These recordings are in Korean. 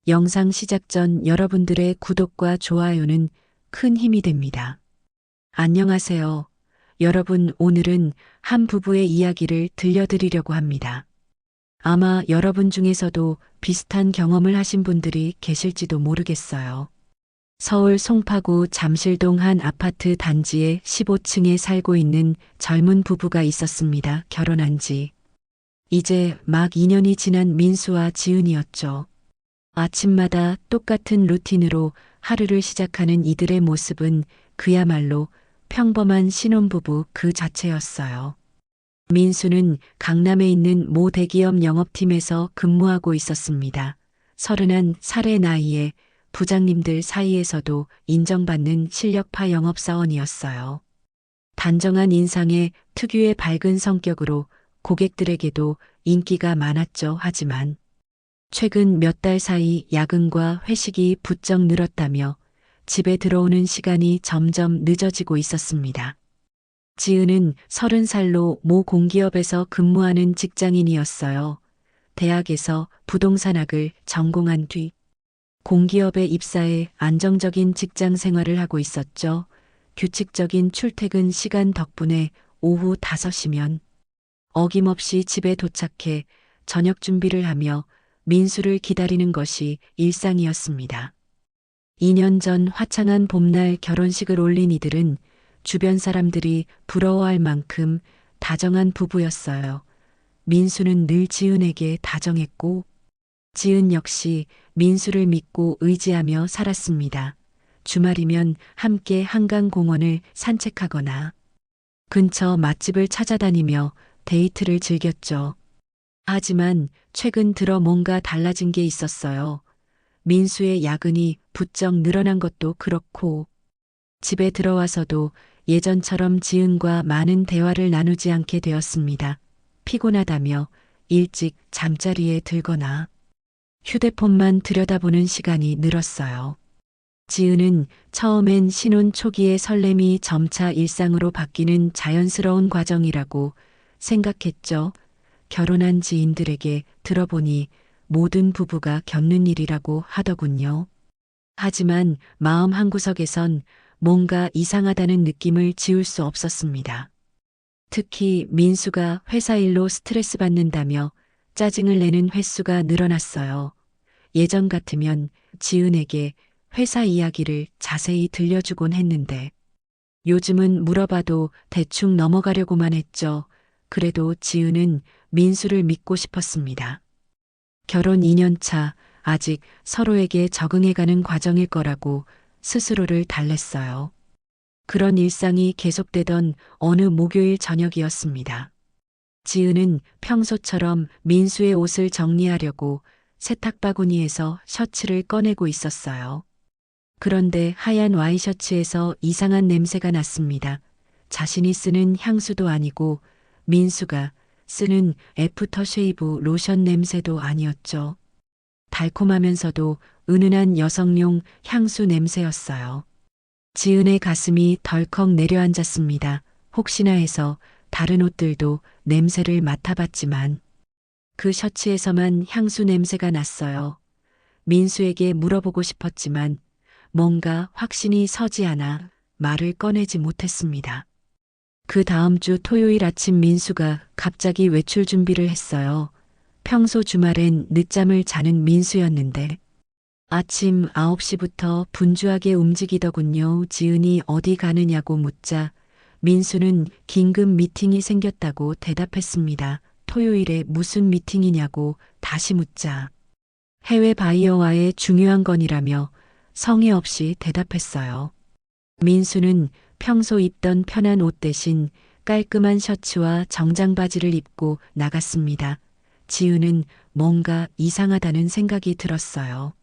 영상 시작 전 여러분들의 구독과 좋아요는 큰 힘이 됩니다. 안녕하세요. 여러분, 오늘은 한 부부의 이야기를 들려드리려고 합니다. 아마 여러분 중에서도 비슷한 경험을 하신 분들이 계실지도 모르겠어요. 서울 송파구 잠실동 한 아파트 단지의 15층에 살고 있는 젊은 부부가 있었습니다. 결혼한 지 이제 막 2년이 지난 민수와 지은이었죠. 아침마다 똑같은 루틴으로 하루를 시작하는 이들의 모습은 그야말로 평범한 신혼부부 그 자체였어요. 민수는 강남에 있는 모 대기업 영업팀에서 근무하고 있었습니다. 31살의 나이에 부장님들 사이에서도 인정받는 실력파 영업사원이었어요. 단정한 인상에 특유의 밝은 성격으로 고객들에게도 인기가 많았죠. 하지만 최근 몇 달 사이 야근과 회식이 부쩍 늘었다며 집에 들어오는 시간이 점점 늦어지고 있었습니다. 지은은 30살로 모 공기업에서 근무하는 직장인이었어요. 대학에서 부동산학을 전공한 뒤 공기업에 입사해 안정적인 직장 생활을 하고 있었죠. 규칙적인 출퇴근 시간 덕분에 오후 5시면 어김없이 집에 도착해 저녁 준비를 하며 민수를 기다리는 것이 일상이었습니다. 2년 전 화창한 봄날 결혼식을 올린 이들은 주변 사람들이 부러워할 만큼 다정한 부부였어요. 민수는 늘 지은에게 다정했고 지은 역시 민수를 믿고 의지하며 살았습니다. 주말이면 함께 한강공원을 산책하거나 근처 맛집을 찾아다니며 데이트를 즐겼죠. 하지만 최근 들어 뭔가 달라진 게 있었어요. 민수의 야근이 부쩍 늘어난 것도 그렇고 집에 들어와서도 예전처럼 지은과 많은 대화를 나누지 않게 되었습니다. 피곤하다며 일찍 잠자리에 들거나 휴대폰만 들여다보는 시간이 늘었어요. 지은은 처음엔 신혼 초기의 설렘이 점차 일상으로 바뀌는 자연스러운 과정이라고 생각했죠. 결혼한 지인들에게 들어보니 모든 부부가 겪는 일이라고 하더군요. 하지만 마음 한구석에선 뭔가 이상하다는 느낌을 지울 수 없었습니다. 특히 민수가 회사 일로 스트레스 받는다며 짜증을 내는 횟수가 늘어났어요. 예전 같으면 지은에게 회사 이야기를 자세히 들려주곤 했는데 요즘은 물어봐도 대충 넘어가려고만 했죠. 그래도 지은은 민수를 믿고 싶었습니다. 결혼 2년 차, 아직 서로에게 적응해가는 과정일 거라고 스스로를 달랬어요. 그런 일상이 계속되던 어느 목요일 저녁이었습니다. 지은은 평소처럼 민수의 옷을 정리하려고 세탁바구니에서 셔츠를 꺼내고 있었어요. 그런데 하얀 와이셔츠에서 이상한 냄새가 났습니다. 자신이 쓰는 향수도 아니고 민수가 쓰는 애프터쉐이브 로션 냄새도 아니었죠. 달콤하면서도 은은한 여성용 향수 냄새였어요. 지은의 가슴이 덜컥 내려앉았습니다. 혹시나 해서 다른 옷들도 냄새를 맡아봤지만 그 셔츠에서만 향수 냄새가 났어요. 민수에게 물어보고 싶었지만 뭔가 확신이 서지 않아 말을 꺼내지 못했습니다. 그 다음 주 토요일 아침 민수가 갑자기 외출 준비를 했어요. 평소 주말엔 늦잠을 자는 민수였는데 아침 9시부터 분주하게 움직이더군요. 지은이 어디 가느냐고 묻자 민수는 긴급 미팅이 생겼다고 대답했습니다. 토요일에 무슨 미팅이냐고 다시 묻자 해외 바이어와의 중요한 건이라며 성의 없이 대답했어요. 민수는 평소 입던 편한 옷 대신 깔끔한 셔츠와 정장 바지를 입고 나갔습니다. 지은은 뭔가 이상하다는 생각이 들었어요.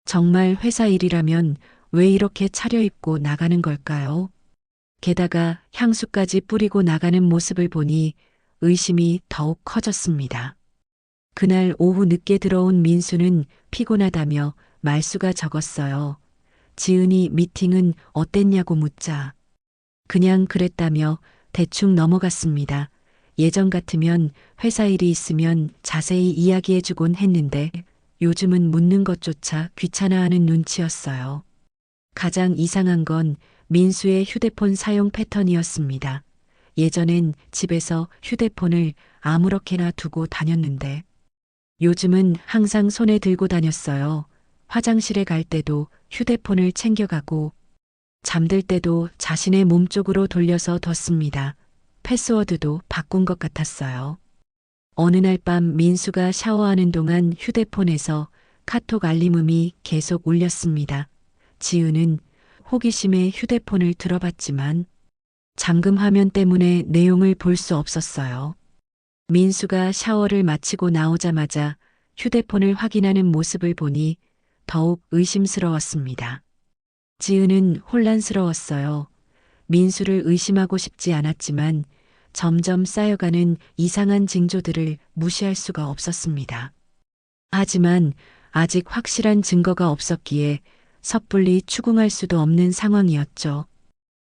정말 회사 일이라면 왜 이렇게 차려입고 나가는 걸까요? 게다가 향수까지 뿌리고 나가는 모습을 보니 의심이 더욱 커졌습니다. 그날 오후 늦게 들어온 민수는 피곤하다며 말수가 적었어요. 지은이 미팅은 어땠냐고 묻자 그냥 그랬다며 대충 넘어갔습니다. 예전 같으면 회사 일이 있으면 자세히 이야기해주곤 했는데 요즘은 묻는 것조차 귀찮아하는 눈치였어요. 가장 이상한 건 민수의 휴대폰 사용 패턴이었습니다. 예전엔 집에서 휴대폰을 아무렇게나 두고 다녔는데 요즘은 항상 손에 들고 다녔어요. 화장실에 갈 때도 휴대폰을 챙겨가고 잠들 때도 자신의 몸 쪽으로 돌려서 뒀습니다. 패스워드도 바꾼 것 같았어요. 어느 날 밤 민수가 샤워하는 동안 휴대폰에서 카톡 알림음이 계속 울렸습니다. 지은은 호기심에 휴대폰을 들어봤지만 잠금 화면 때문에 내용을 볼 수 없었어요. 민수가 샤워를 마치고 나오자마자 휴대폰을 확인하는 모습을 보니 더욱 의심스러웠습니다. 지은은 혼란스러웠어요. 민수를 의심하고 싶지 않았지만 점점 쌓여가는 이상한 징조들을 무시할 수가 없었습니다. 하지만 아직 확실한 증거가 없었기에 섣불리 추궁할 수도 없는 상황이었죠.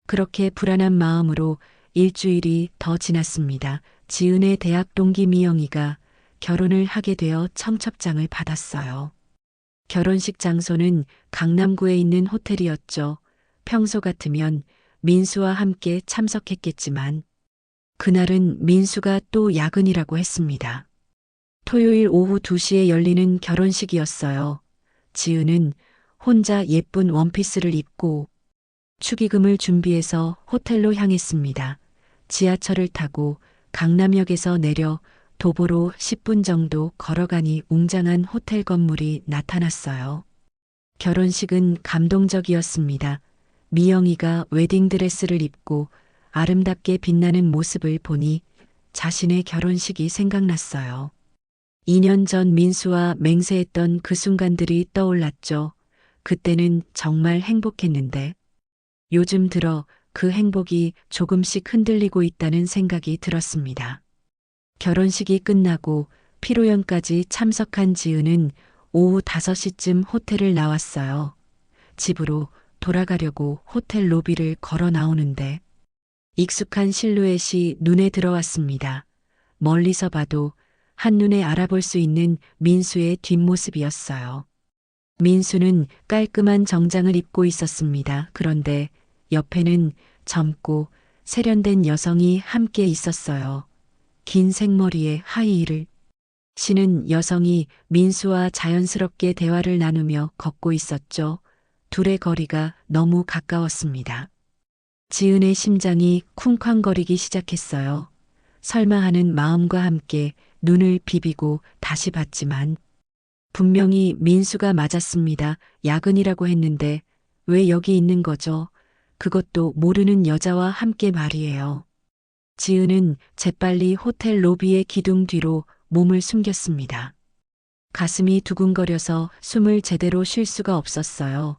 그렇게 불안한 마음으로 일주일이 더 지났습니다. 지은의 대학 동기 미영이가 결혼을 하게 되어 청첩장을 받았어요. 결혼식 장소는 강남구에 있는 호텔이었죠. 평소 같으면 민수와 함께 참석했겠지만 그날은 민수가 또 야근이라고 했습니다. 토요일 오후 2시에 열리는 결혼식이었어요. 지은은 혼자 예쁜 원피스를 입고 축의금을 준비해서 호텔로 향했습니다. 지하철을 타고 강남역에서 내려 도보로 10분 정도 걸어가니 웅장한 호텔 건물이 나타났어요. 결혼식은 감동적이었습니다. 미영이가 웨딩드레스를 입고 아름답게 빛나는 모습을 보니 자신의 결혼식이 생각났어요. 2년 전 민수와 맹세했던 그 순간들이 떠올랐죠. 그때는 정말 행복했는데 요즘 들어 그 행복이 조금씩 흔들리고 있다는 생각이 들었습니다. 결혼식이 끝나고 피로연까지 참석한 지은은 오후 5시쯤 호텔을 나왔어요. 집으로 돌아가려고 호텔 로비를 걸어 나오는데 익숙한 실루엣이 눈에 들어왔습니다. 멀리서 봐도 한눈에 알아볼 수 있는 민수의 뒷모습이었어요. 민수는 깔끔한 정장을 입고 있었습니다. 그런데 옆에는 젊고 세련된 여성이 함께 있었어요. 긴 생머리에 하이힐을 신은 여성이 민수와 자연스럽게 대화를 나누며 걷고 있었죠. 둘의 거리가 너무 가까웠습니다. 지은의 심장이 쿵쾅거리기 시작했어요. 설마 하는 마음과 함께 눈을 비비고 다시 봤지만 분명히 민수가 맞았습니다. 야근이라고 했는데 왜 여기 있는 거죠? 그것도 모르는 여자와 함께 말이에요. 지은은 재빨리 호텔 로비의 기둥 뒤로 몸을 숨겼습니다. 가슴이 두근거려서 숨을 제대로 쉴 수가 없었어요.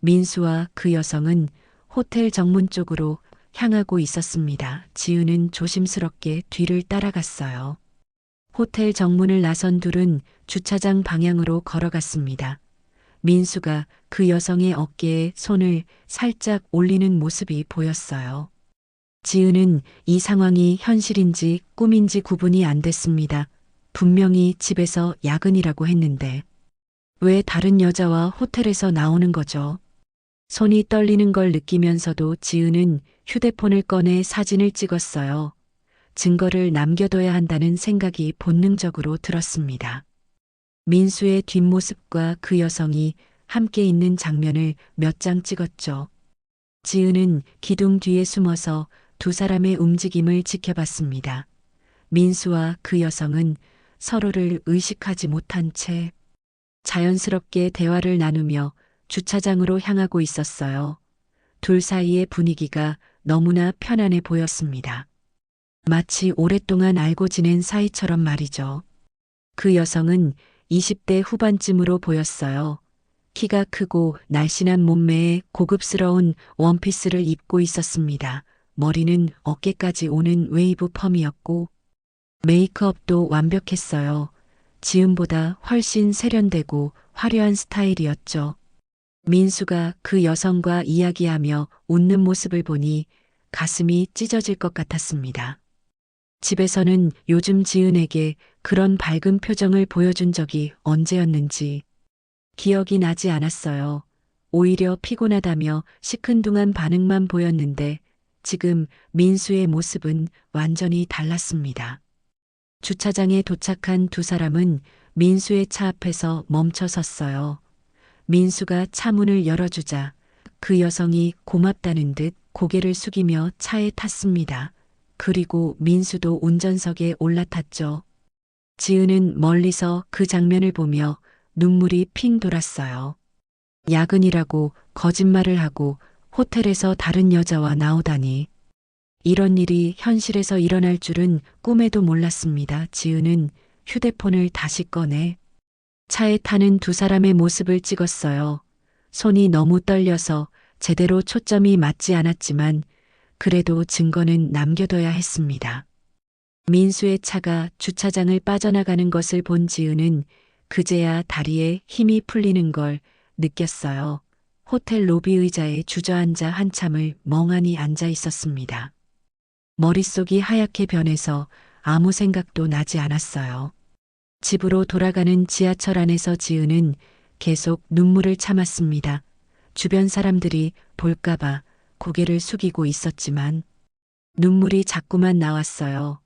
민수와 그 여성은 호텔 정문 쪽으로 향하고 있었습니다. 지은은 조심스럽게 뒤를 따라갔어요. 호텔 정문을 나선 둘은 주차장 방향으로 걸어갔습니다. 민수가 그 여성의 어깨에 손을 살짝 올리는 모습이 보였어요. 지은은 이 상황이 현실인지 꿈인지 구분이 안 됐습니다. 분명히 집에서 야근이라고 했는데 왜 다른 여자와 호텔에서 나오는 거죠? 손이 떨리는 걸 느끼면서도 지은은 휴대폰을 꺼내 사진을 찍었어요. 증거를 남겨둬야 한다는 생각이 본능적으로 들었습니다. 민수의 뒷모습과 그 여성이 함께 있는 장면을 몇 장 찍었죠. 지은은 기둥 뒤에 숨어서 두 사람의 움직임을 지켜봤습니다. 민수와 그 여성은 서로를 의식하지 못한 채 자연스럽게 대화를 나누며 주차장으로 향하고 있었어요. 둘 사이의 분위기가 너무나 편안해 보였습니다. 마치 오랫동안 알고 지낸 사이처럼 말이죠. 그 여성은 20대 후반쯤으로 보였어요. 키가 크고 날씬한 몸매에 고급스러운 원피스를 입고 있었습니다. 머리는 어깨까지 오는 웨이브 펌이었고 메이크업도 완벽했어요. 지은보다 훨씬 세련되고 화려한 스타일이었죠. 민수가 그 여성과 이야기하며 웃는 모습을 보니 가슴이 찢어질 것 같았습니다. 집에서는 요즘 지은에게 그런 밝은 표정을 보여준 적이 언제였는지 기억이 나지 않았어요. 오히려 피곤하다며 시큰둥한 반응만 보였는데 지금 민수의 모습은 완전히 달랐습니다. 주차장에 도착한 두 사람은 민수의 차 앞에서 멈춰 섰어요. 민수가 차 문을 열어주자 그 여성이 고맙다는 듯 고개를 숙이며 차에 탔습니다. 그리고 민수도 운전석에 올라탔죠. 지은은 멀리서 그 장면을 보며 눈물이 핑 돌았어요. 야근이라고 거짓말을 하고 호텔에서 다른 여자와 나오다니. 이런 일이 현실에서 일어날 줄은 꿈에도 몰랐습니다. 지은은 휴대폰을 다시 꺼내 차에 타는 두 사람의 모습을 찍었어요. 손이 너무 떨려서 제대로 초점이 맞지 않았지만 그래도 증거는 남겨둬야 했습니다. 민수의 차가 주차장을 빠져나가는 것을 본 지은은 그제야 다리에 힘이 풀리는 걸 느꼈어요. 호텔 로비 의자에 주저앉아 한참을 멍하니 앉아 있었습니다. 머릿속이 하얗게 변해서 아무 생각도 나지 않았어요. 집으로 돌아가는 지하철 안에서 지은은 계속 눈물을 참았습니다. 주변 사람들이 볼까봐 고개를 숙이고 있었지만 눈물이 자꾸만 나왔어요.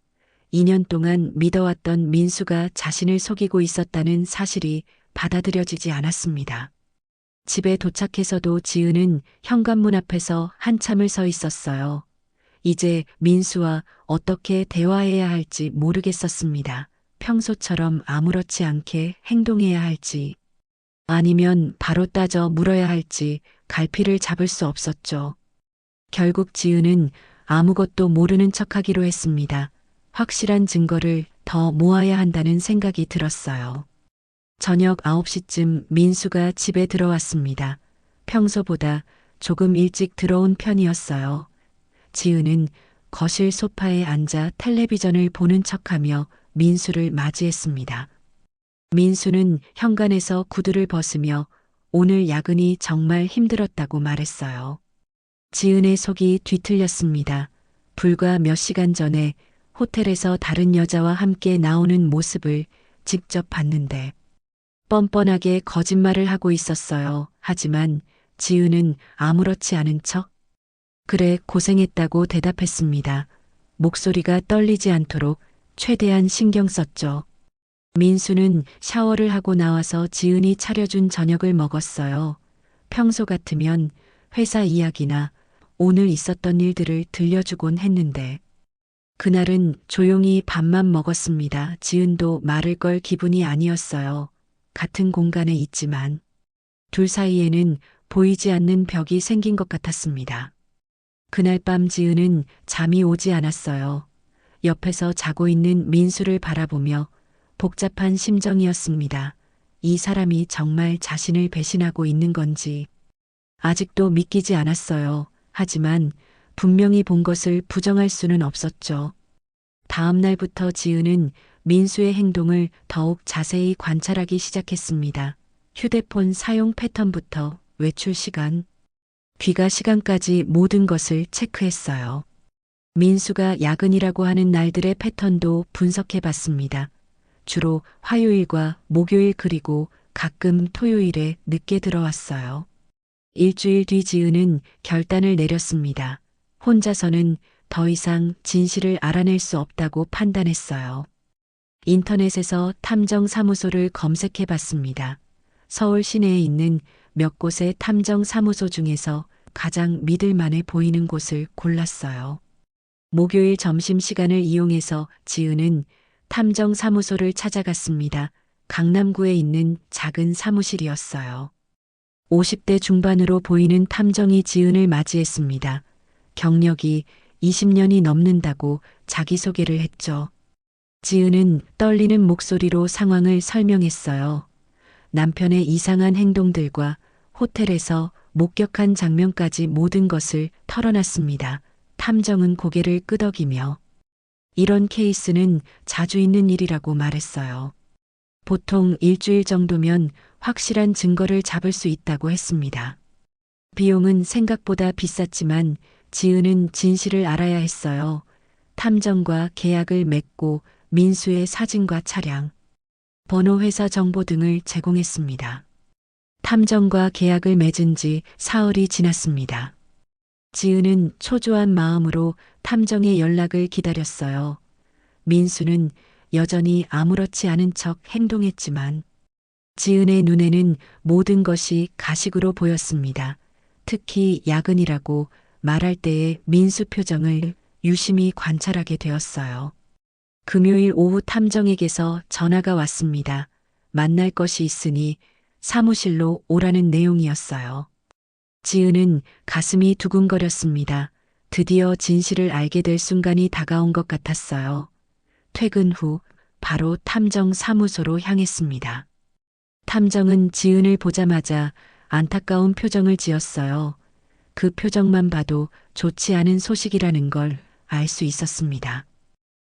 2년 동안 믿어왔던 민수가 자신을 속이고 있었다는 사실이 받아들여지지 않았습니다. 집에 도착해서도 지은은 현관문 앞에서 한참을 서 있었어요. 이제 민수와 어떻게 대화해야 할지 모르겠었습니다. 평소처럼 아무렇지 않게 행동해야 할지 아니면 바로 따져 물어야 할지 갈피를 잡을 수 없었죠. 결국 지은은 아무것도 모르는 척하기로 했습니다. 확실한 증거를 더 모아야 한다는 생각이 들었어요. 저녁 9시쯤 민수가 집에 들어왔습니다. 평소보다 조금 일찍 들어온 편이었어요. 지은은 거실 소파에 앉아 텔레비전을 보는 척하며 민수를 맞이했습니다. 민수는 현관에서 구두를 벗으며 오늘 야근이 정말 힘들었다고 말했어요. 지은의 속이 뒤틀렸습니다. 불과 몇 시간 전에 호텔에서 다른 여자와 함께 나오는 모습을 직접 봤는데 뻔뻔하게 거짓말을 하고 있었어요. 하지만 지은은 아무렇지 않은 척 그래 고생했다고 대답했습니다. 목소리가 떨리지 않도록 최대한 신경 썼죠. 민수는 샤워를 하고 나와서 지은이 차려준 저녁을 먹었어요. 평소 같으면 회사 이야기나 오늘 있었던 일들을 들려주곤 했는데 그날은 조용히 밥만 먹었습니다. 지은도 말을 걸 기분이 아니었어요. 같은 공간에 있지만 둘 사이에는 보이지 않는 벽이 생긴 것 같았습니다. 그날 밤 지은은 잠이 오지 않았어요. 옆에서 자고 있는 민수를 바라보며 복잡한 심정이었습니다. 이 사람이 정말 자신을 배신하고 있는 건지 아직도 믿기지 않았어요. 하지만 분명히 본 것을 부정할 수는 없었죠. 다음 날부터 지은은 민수의 행동을 더욱 자세히 관찰하기 시작했습니다. 휴대폰 사용 패턴부터 외출 시간, 귀가 시간까지 모든 것을 체크했어요. 민수가 야근이라고 하는 날들의 패턴도 분석해 봤습니다. 주로 화요일과 목요일 그리고 가끔 토요일에 늦게 들어왔어요. 일주일 뒤 지은은 결단을 내렸습니다. 혼자서는 더 이상 진실을 알아낼 수 없다고 판단했어요. 인터넷에서 탐정사무소를 검색해 봤습니다. 서울 시내에 있는 몇 곳의 탐정사무소 중에서 가장 믿을 만해 보이는 곳을 골랐어요. 목요일 점심시간을 이용해서 지은은 탐정사무소를 찾아갔습니다. 강남구에 있는 작은 사무실이었어요. 50대 중반으로 보이는 탐정이 지은을 맞이했습니다. 경력이 20년이 넘는다고 자기소개를 했죠. 지은은 떨리는 목소리로 상황을 설명했어요. 남편의 이상한 행동들과 호텔에서 목격한 장면까지 모든 것을 털어놨습니다. 탐정은 고개를 끄덕이며 이런 케이스는 자주 있는 일이라고 말했어요. 보통 일주일 정도면 확실한 증거를 잡을 수 있다고 했습니다. 비용은 생각보다 비쌌지만 지은은 진실을 알아야 했어요. 탐정과 계약을 맺고 민수의 사진과 차량, 번호 회사 정보 등을 제공했습니다. 탐정과 계약을 맺은 지 사흘이 지났습니다. 지은은 초조한 마음으로 탐정의 연락을 기다렸어요. 민수는 여전히 아무렇지 않은 척 행동했지만 지은의 눈에는 모든 것이 가식으로 보였습니다. 특히 야근이라고 말할 때의 민수 표정을 유심히 관찰하게 되었어요. 금요일 오후 탐정에게서 전화가 왔습니다. 만날 것이 있으니 사무실로 오라는 내용이었어요. 지은은 가슴이 두근거렸습니다. 드디어 진실을 알게 될 순간이 다가온 것 같았어요. 퇴근 후 바로 탐정 사무소로 향했습니다. 탐정은 지은을 보자마자 안타까운 표정을 지었어요. 그 표정만 봐도 좋지 않은 소식이라는 걸 알 수 있었습니다.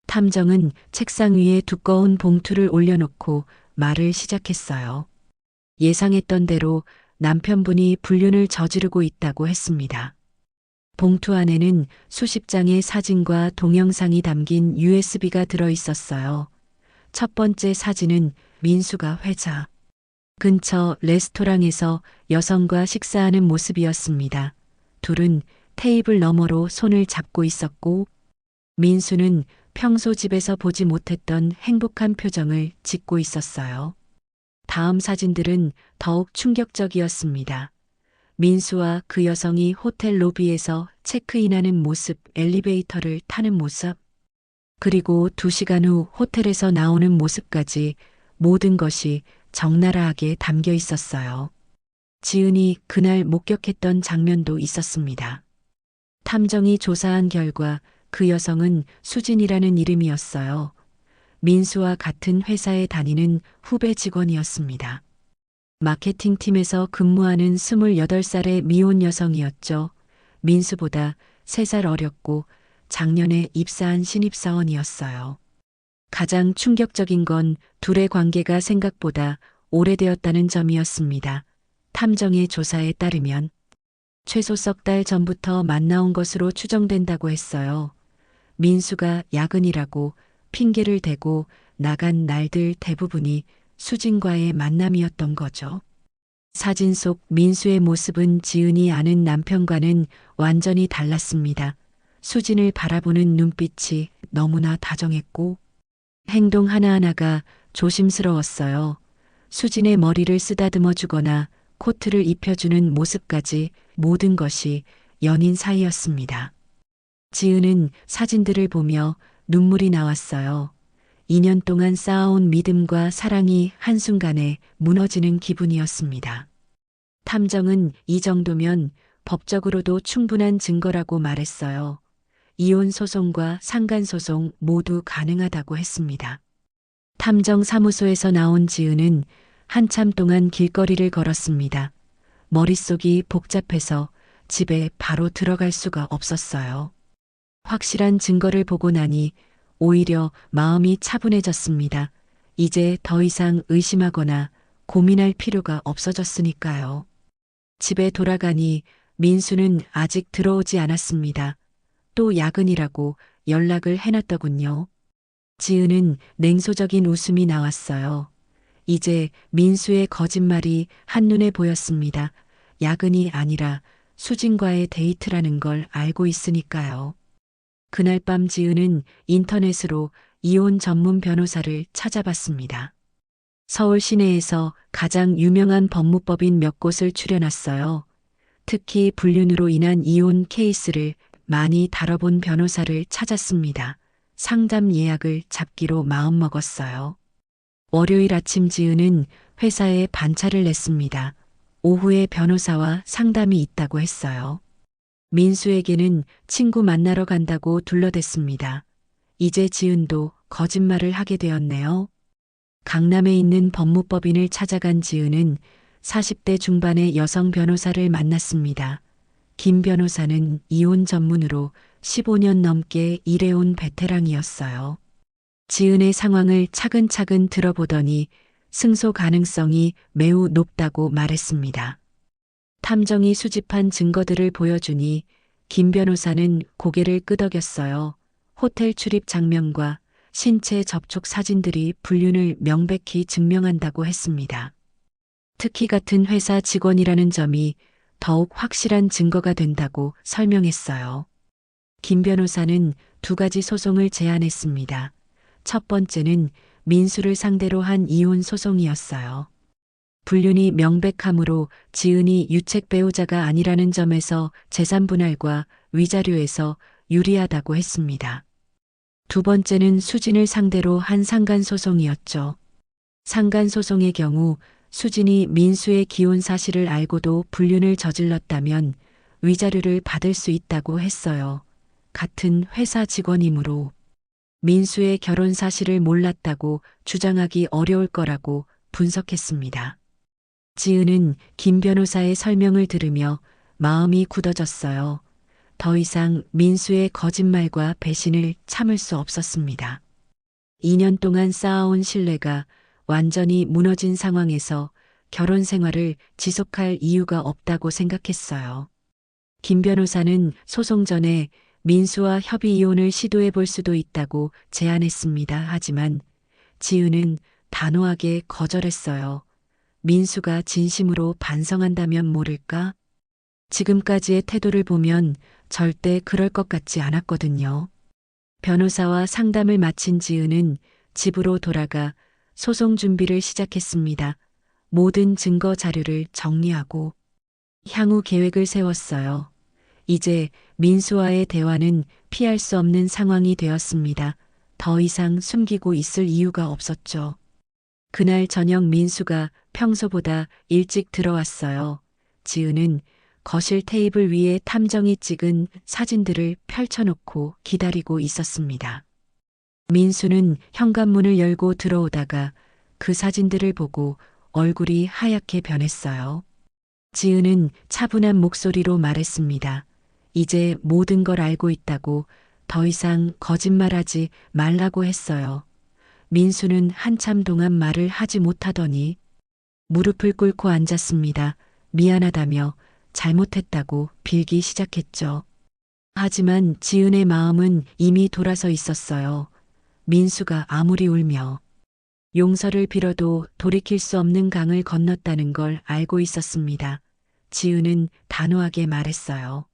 탐정은 책상 위에 두꺼운 봉투를 올려놓고 말을 시작했어요. 예상했던 대로 남편분이 불륜을 저지르고 있다고 했습니다. 봉투 안에는 수십 장의 사진과 동영상이 담긴 USB가 들어 있었어요. 첫 번째 사진은 민수가 회사 근처 레스토랑에서 여성과 식사하는 모습이었습니다. 둘은 테이블 너머로 손을 잡고 있었고 민수는 평소 집에서 보지 못했던 행복한 표정을 짓고 있었어요. 다음 사진들은 더욱 충격적이었습니다. 민수와 그 여성이 호텔 로비에서 체크인하는 모습, 엘리베이터를 타는 모습, 그리고 2시간 후 호텔에서 나오는 모습까지 모든 것이 적나라하게 담겨 있었어요. 지은이 그날 목격했던 장면도 있었습니다. 탐정이 조사한 결과 그 여성은 수진이라는 이름이었어요. 민수와 같은 회사에 다니는 후배 직원이었습니다. 마케팅팀에서 근무하는 28살의 미혼 여성이었죠. 민수보다 3살 어렸고 작년에 입사한 신입사원이었어요. 가장 충격적인 건 둘의 관계가 생각보다 오래되었다는 점이었습니다. 탐정의 조사에 따르면 최소 석 달 전부터 만나온 것으로 추정된다고 했어요. 민수가 야근이라고 핑계를 대고 나간 날들 대부분이 수진과의 만남이었던 거죠. 사진 속 민수의 모습은 지은이 아는 남편과는 완전히 달랐습니다. 수진을 바라보는 눈빛이 너무나 다정했고 행동 하나하나가 조심스러웠어요. 수진의 머리를 쓰다듬어 주거나 코트를 입혀주는 모습까지 모든 것이 연인 사이였습니다. 지은은 사진들을 보며 눈물이 나왔어요. 2년 동안 쌓아온 믿음과 사랑이 한순간에 무너지는 기분이었습니다. 탐정은 이 정도면 법적으로도 충분한 증거라고 말했어요. 이혼 소송과 상간 소송 모두 가능하다고 했습니다. 탐정 사무소에서 나온 지은은 한참 동안 길거리를 걸었습니다. 머릿속이 복잡해서 집에 바로 들어갈 수가 없었어요. 확실한 증거를 보고 나니 오히려 마음이 차분해졌습니다. 이제 더 이상 의심하거나 고민할 필요가 없어졌으니까요. 집에 돌아가니 민수는 아직 들어오지 않았습니다. 또 야근이라고 연락을 해놨더군요. 지은은 냉소적인 웃음이 나왔어요. 이제 민수의 거짓말이 한눈에 보였습니다. 야근이 아니라 수진과의 데이트라는 걸 알고 있으니까요. 그날 밤 지은은 인터넷으로 이혼 전문 변호사를 찾아봤습니다. 서울 시내에서 가장 유명한 법무법인 몇 곳을 추려놨어요. 특히 불륜으로 인한 이혼 케이스를 많이 다뤄본 변호사를 찾았습니다. 상담 예약을 잡기로 마음먹었어요. 월요일 아침 지은은 회사에 반차를 냈습니다. 오후에 변호사와 상담이 있다고 했어요. 민수에게는 친구 만나러 간다고 둘러댔습니다. 이제 지은도 거짓말을 하게 되었네요. 강남에 있는 법무법인을 찾아간 지은은 40대 중반의 여성 변호사를 만났습니다. 김 변호사는 이혼 전문으로 15년 넘게 일해온 베테랑이었어요. 지은의 상황을 차근차근 들어보더니 승소 가능성이 매우 높다고 말했습니다. 탐정이 수집한 증거들을 보여주니 김 변호사는 고개를 끄덕였어요. 호텔 출입 장면과 신체 접촉 사진들이 불륜을 명백히 증명한다고 했습니다. 특히 같은 회사 직원이라는 점이 더욱 확실한 증거가 된다고 설명했어요. 김 변호사는 두 가지 소송을 제안했습니다. 첫 번째는 민수를 상대로 한 이혼 소송이었어요. 불륜이 명백하므로 지은이 유책 배우자가 아니라는 점에서 재산 분할과 위자료에서 유리하다고 했습니다. 두 번째는 수진을 상대로 한 상간소송이었죠. 상간소송의 경우 수진이 민수의 기혼 사실을 알고도 불륜을 저질렀다면 위자료를 받을 수 있다고 했어요. 같은 회사 직원이므로 민수의 결혼 사실을 몰랐다고 주장하기 어려울 거라고 분석했습니다. 지은은 김 변호사의 설명을 들으며 마음이 굳어졌어요. 더 이상 민수의 거짓말과 배신을 참을 수 없었습니다. 2년 동안 쌓아온 신뢰가 완전히 무너진 상황에서 결혼 생활을 지속할 이유가 없다고 생각했어요. 김 변호사는 소송 전에 민수와 협의 이혼을 시도해 볼 수도 있다고 제안했습니다. 하지만 지은은 단호하게 거절했어요. 민수가 진심으로 반성한다면 모를까? 지금까지의 태도를 보면 절대 그럴 것 같지 않았거든요. 변호사와 상담을 마친 지은은 집으로 돌아가 소송 준비를 시작했습니다. 모든 증거 자료를 정리하고 향후 계획을 세웠어요. 이제 민수와의 대화는 피할 수 없는 상황이 되었습니다. 더 이상 숨기고 있을 이유가 없었죠. 그날 저녁 민수가 평소보다 일찍 들어왔어요. 지은은 거실 테이블 위에 탐정이 찍은 사진들을 펼쳐놓고 기다리고 있었습니다. 민수는 현관문을 열고 들어오다가 그 사진들을 보고 얼굴이 하얗게 변했어요. 지은은 차분한 목소리로 말했습니다. 이제 모든 걸 알고 있다고 더 이상 거짓말하지 말라고 했어요. 민수는 한참 동안 말을 하지 못하더니 무릎을 꿇고 앉았습니다. 미안하다며 잘못했다고 빌기 시작했죠. 하지만 지은의 마음은 이미 돌아서 있었어요. 민수가 아무리 울며 용서를 빌어도 돌이킬 수 없는 강을 건넜다는 걸 알고 있었습니다. 지은은 단호하게 말했어요.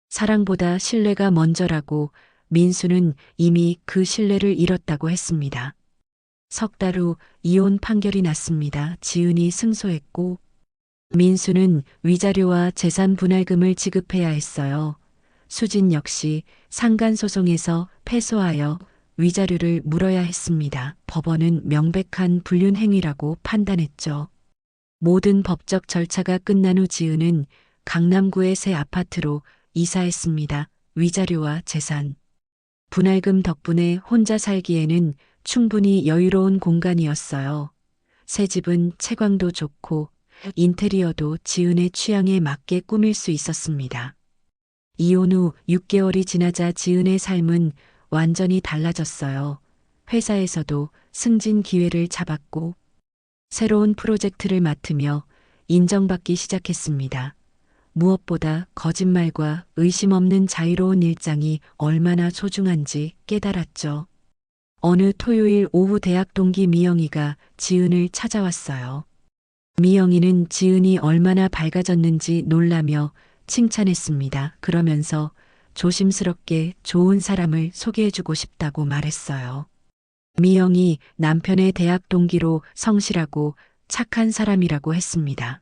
사랑보다 신뢰가 먼저라고. 민수는 이미 그 신뢰를 잃었다고 했습니다. 석 달 후 이혼 판결이 났습니다. 지은이 승소했고 민수는 위자료와 재산 분할금을 지급해야 했어요. 수진 역시 상간소송에서 패소하여 위자료를 물어야 했습니다. 법원은 명백한 불륜 행위라고 판단했죠. 모든 법적 절차가 끝난 후 지은은 강남구의 새 아파트로 이사했습니다. 위자료와 재산 분할금 덕분에 혼자 살기에는 충분히 여유로운 공간이었어요. 새 집은 채광도 좋고 인테리어도 지은의 취향에 맞게 꾸밀 수 있었습니다. 이혼 후 6개월이 지나자 지은의 삶은 완전히 달라졌어요. 회사에서도 승진 기회를 잡았고 새로운 프로젝트를 맡으며 인정받기 시작했습니다. 무엇보다 거짓말과 의심 없는 자유로운 일상이 얼마나 소중한지 깨달았죠. 어느 토요일 오후 대학 동기 미영이가 지은을 찾아왔어요. 미영이는 지은이 얼마나 밝아졌는지 놀라며 칭찬했습니다. 그러면서 조심스럽게 좋은 사람을 소개해주고 싶다고 말했어요. 미영이 남편의 대학 동기로 성실하고 착한 사람이라고 했습니다.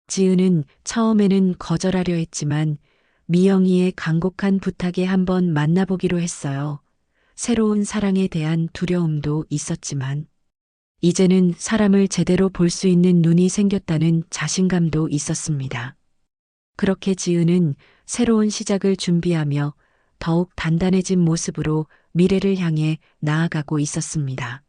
지은은 처음에는 거절하려 했지만 미영이의 간곡한 부탁에 한번 만나보기로 했어요. 새로운 사랑에 대한 두려움도 있었지만 이제는 사람을 제대로 볼 수 있는 눈이 생겼다는 자신감도 있었습니다. 그렇게 지은은 새로운 시작을 준비하며 더욱 단단해진 모습으로 미래를 향해 나아가고 있었습니다.